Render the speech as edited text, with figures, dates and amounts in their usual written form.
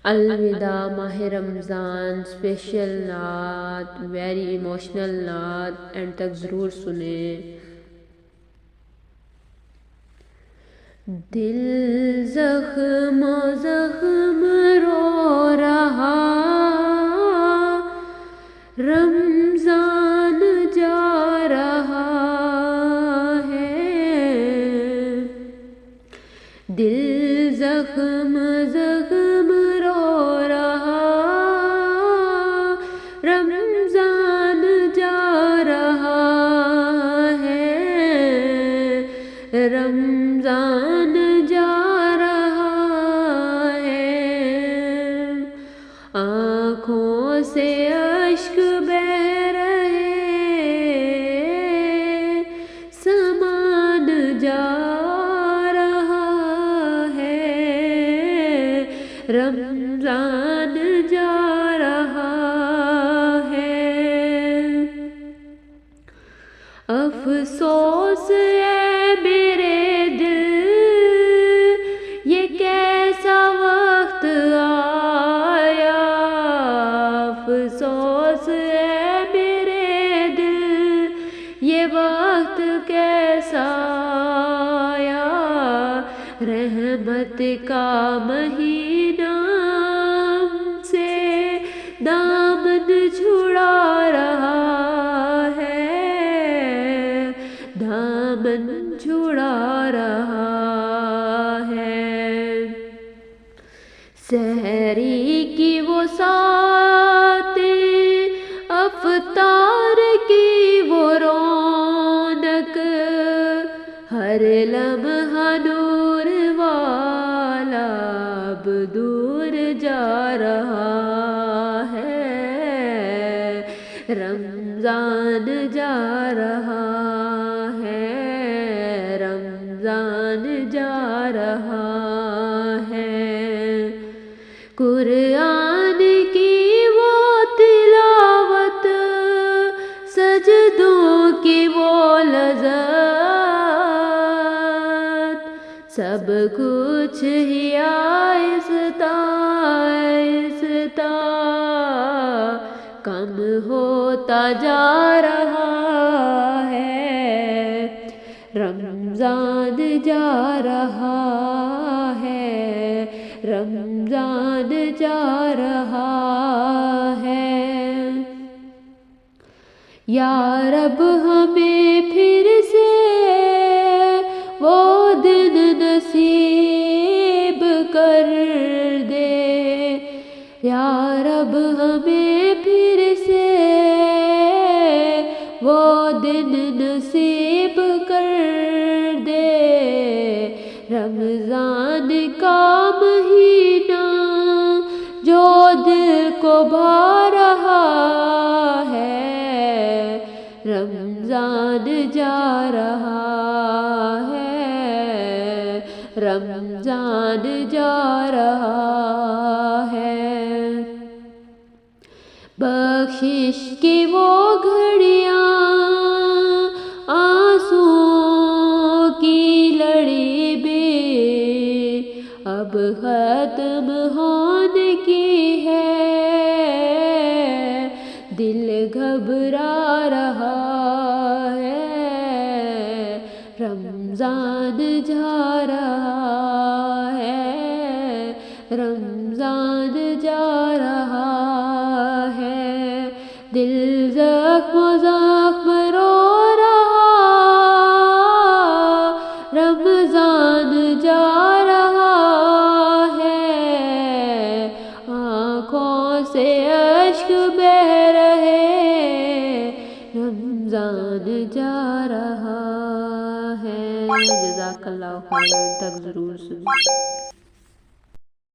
الوداع ماہ رمضان اسپیشل نعت، ویری ایموشنل نعت، اینڈ تک ضرور سنیں۔ دل زخم زخم رو رہا، رمضان جا رہا ہے، دل زخم زخم رو رہا، رمضان جا رہا ہے، رمضان جا رہا ہے، آنکھوں سے اشک بہہ رہے، سامان جا رہا ہے، رمضان جا رہا ہے۔ افسوس ہے میرے دل، یہ کیسا وقت آیا، افسوس ہے میرے دل، یہ وقت کیسا آیا، رحمت کا مہینہ ہم سے دامن چھڑا رہا ہے، دامن چھڑا رہا ہے۔ سحری کی وہ ساتیں، افطار کی وہ رونق، ہر لمحہ نور والا اب دور جا رہا ہے، رمضان جا رہا ہے، رمضان جا رہا ہے۔ قرآن کی وہ تلاوت، سجدوں کی وہ لذت، سب کچھ ہی آہستہ آہستہ کم ہوتا جا رہا ہے، رمضان جا رہا ہے، رمضان جا رہا ہے۔ یا رب ہمیں پھر سے وہ دن نصیب کر دے، یا رب ہمیں پھر سے وہ دن نصیب کر دے، رمضان کا مہینہ جو دل کو بھا رہا ہے، رمضان جا رہا ہے، رمضان جا رہا ہے۔ بخشش کی وہ گھڑیاں، آنسوؤں کی لڑی بھی اب ختم ہونے کی ہے، دل گھبرا رہا ہے، رمضان جا رہا ہے، رمضان جا رہا ہے، دل زخم زخم رو رہا، رمضان جا رہا ہے، آنکھوں سے اشک بہہ رہے، رمضان جا رہا ہے۔ جزاک اللہ خیر، تک ضرور سنیں۔